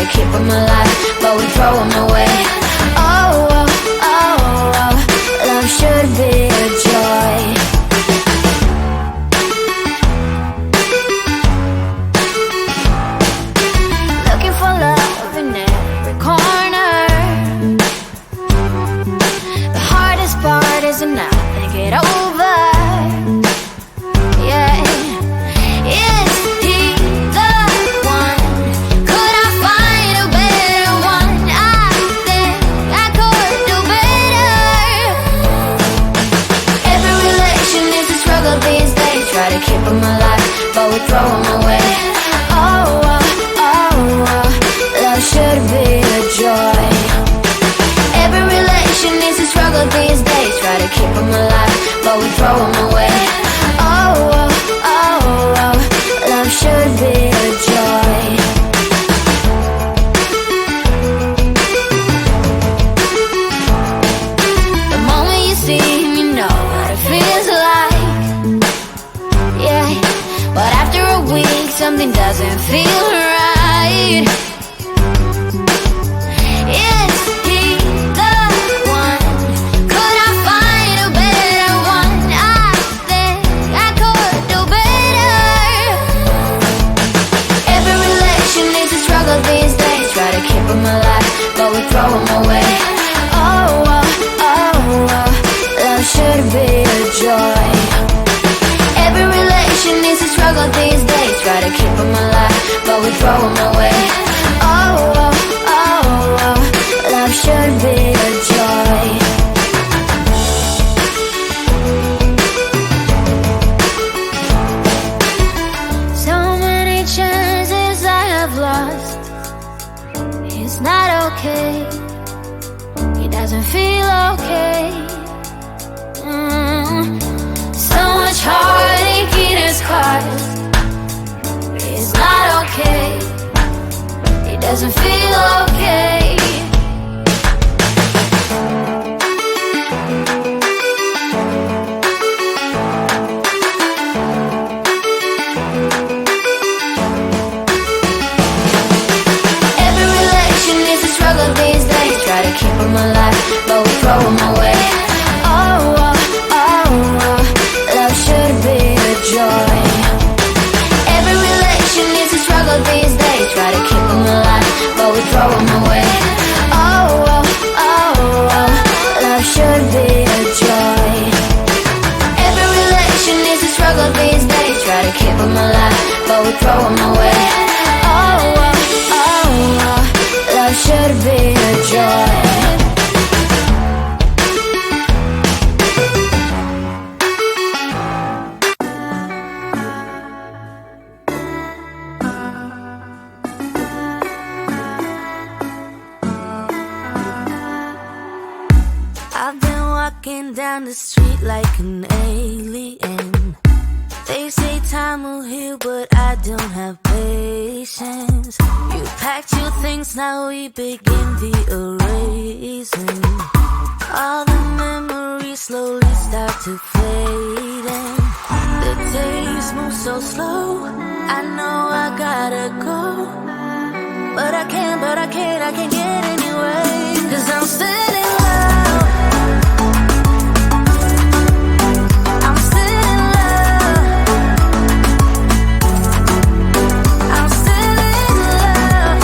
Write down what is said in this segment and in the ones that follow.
to keep them alive, but we throw them away. Oh, oh, oh, oh, love should be a joy. Looking for love in every corner. The hardest part is to not think it over. Yeah, is he the one? Could I find a better one? I think I could do better. Every relation is a struggle these days. Try to keep them alive, but we throw them away. Oh, oh, oh, oh, love should be a joy. Every relation is a struggle these days. Try to keep them alive, but we throw them away. Oh, oh, oh, oh, love should be a joy. The moment you see him, you know what it feels like. Yeah, but after a week, something doesn't feel right. Is he the one? Could I find a better one? I think I could do better. Every relation is a struggle these days. Try to keep them alive, but we throw them away. Oh, oh, oh, oh, love should be a joy. Every relation is a struggle these days. Try to keep them alive, but we throw them away. Oh, oh, oh, oh, love should be a joy. So many chances I have lost. It's not okay. He doesn't feel okay. So much heartache in his cause. It's not okay. He doesn't feel okay. Every relation is a struggle these days. Try to keep them alive, but we throw them away. Oh, oh, oh, oh, love should be a joy. Every relation is a struggle these days. Try to keep them alive, but we throw them away. Oh, oh, oh, oh, love should be a joy. Every relation is a struggle these days. Try to keep them alive, but we throw them away. Oh, oh, oh, oh, love should be a joy. I've been walking down the street like an alien. They say time will heal, but I don't have patience. You packed your things, now we begin the erasing. All the memories slowly start to fade, and the days move so slow. I know I gotta go, but I can't get anyway. 'Cause I'm still in love. I'm still in love. I'm still in love.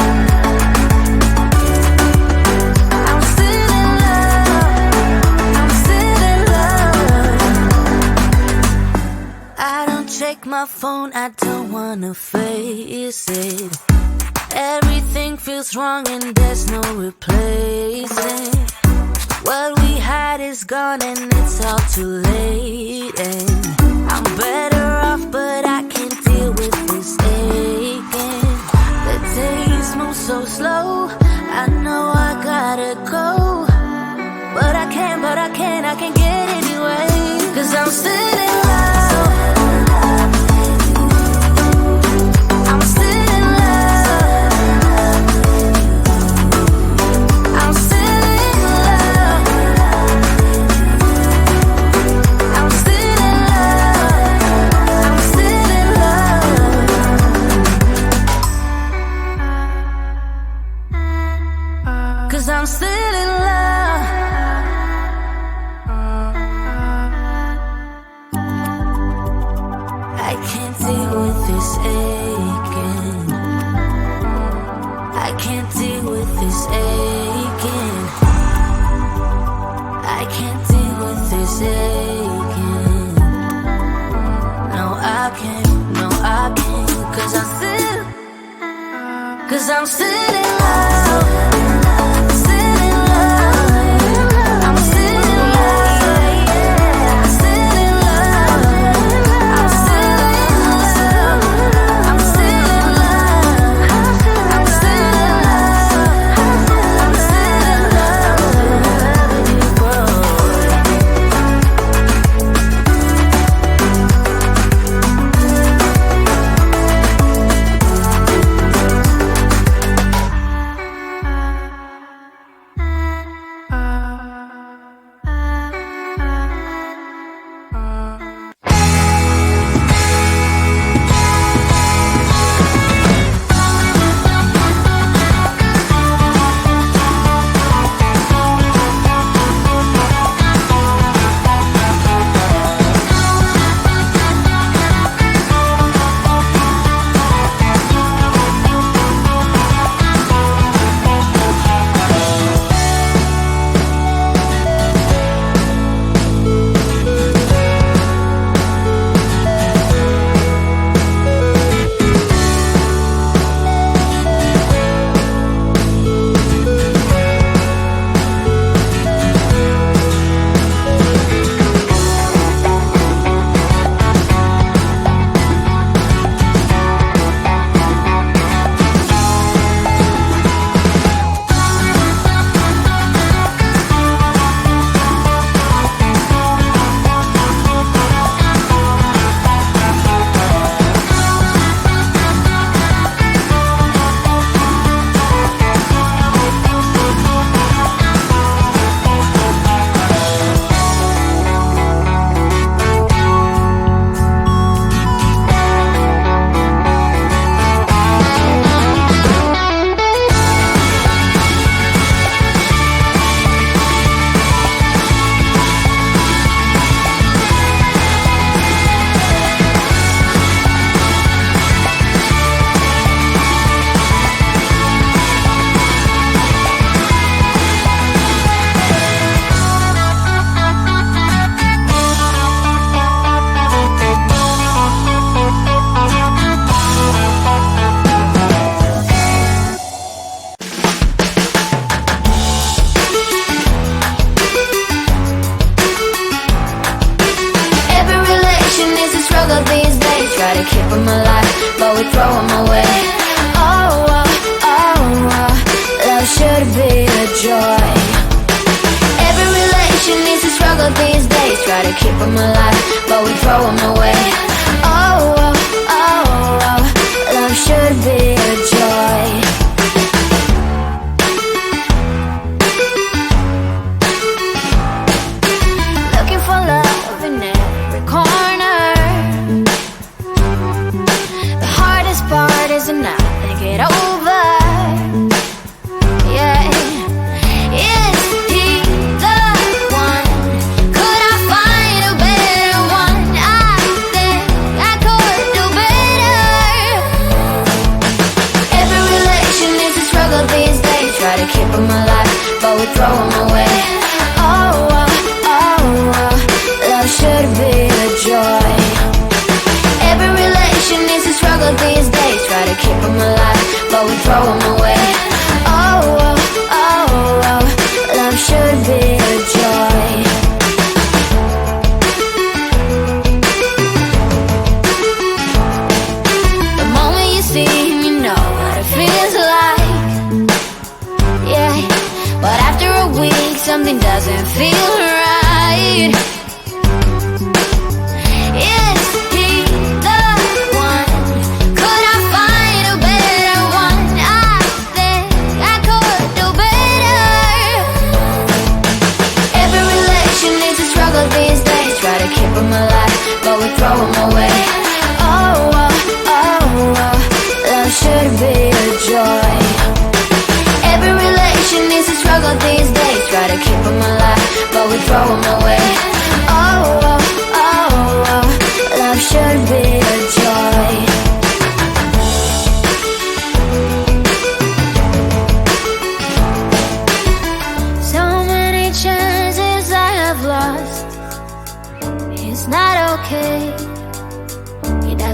I'm still in love. I'm still in love. I don't check my phone, I don't wanna face it. Everything feels wrong and there's no replacing. What we had is gone and it's all too late. And I'm better off, but I can't deal with this aching. The days move so slow. I know I gotta go, but I can't get anyway. 'Cause I'm still in love. I'm still in love. I'm still in love. I'm still in love. can't deal with this aching. I can't deal with this aching. I can't deal with this aching. No, I can't, no, I can't. Cause I'm still in love. Still in love. I'm still in love. I'm still in love. I'm still in love. I'm still in love. I'm still in love. I'm still in love with you, boy. keep them alive, but we throw them away. Oh, oh, oh, oh, love should be a joy. Every relation needs a struggle these days. Try to keep them alive, but we throw them away. Oh, oh, oh, oh, love should be a joy. Looking for love in every corner. The hardest part is not to get over. Yeah, is he the one? Could I find a better one? I think I could do better. Every relation is a struggle these days. Try to keep them alive, but we throw them away. Oh, oh, oh, oh, love should be a joy. Every relation is a struggle these days. Try to keep them alive, but we throw them away. Oh, oh, oh, oh, love should be a joy. The moment you see him, you know what it feels like. Yeah, but after a week, something doesn't feel right. Is he the one? Could I find a better one? I think I could do better. Every relation is a struggle these days. Try to keep them alive, but we throw them away. Oh, oh, oh, oh, love should be a joy. Every relation is a struggle these days. Try to keep them alive, but we throw them away. Oh, oh, oh, oh, love should be a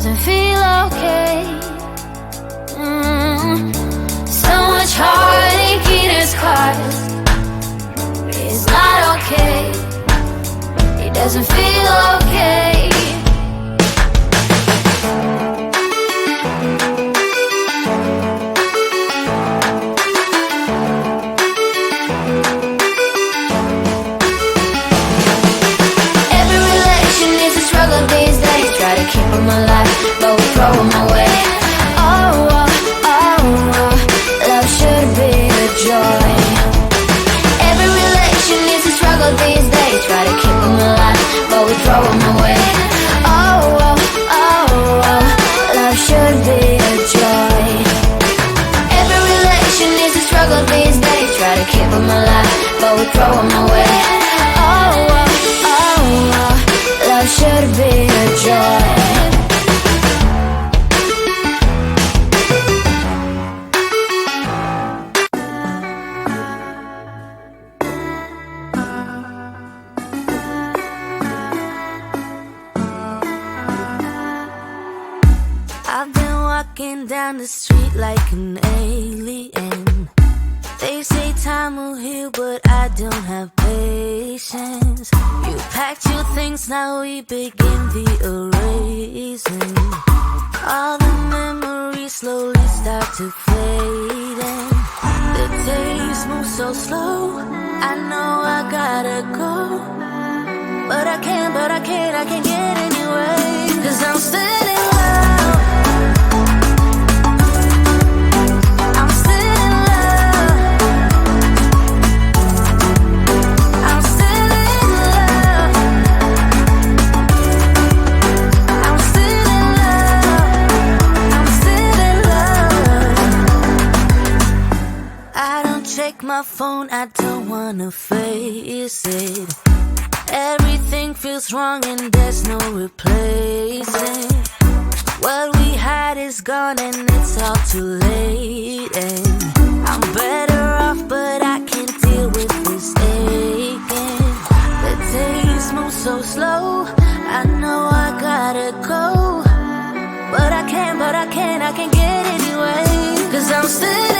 doesn't feel okay. So much heartache in his cause. It's not okay. He doesn't feel okay. These days, try to keep them alive, but we throw them away. Oh, oh, oh, oh, love should be a joy. Every relation is a struggle these days, try to keep them alive, but we throw them away. Oh, oh, oh, oh, love should be a joy. Every relation is a struggle these days, try to keep them alive, but we throw them away. Oh, oh, oh, oh, love should be a joy. I've been walking down the street like an alien. They say time will heal, but I don't have patience. You packed your things, now we begin the erasing. All the memories slowly start to fade, and the days move so slow. I know I gotta go, but I can't get anyway. 'Cause I'm still in love. My phone, I don't wanna face it. Everything feels wrong and there's no replacing. What we had is gone and it's all too late. And I'm better off, but I can't deal with this aching. The days move so slow, I know I gotta go, but I can't get anyway. 'Cause I'm still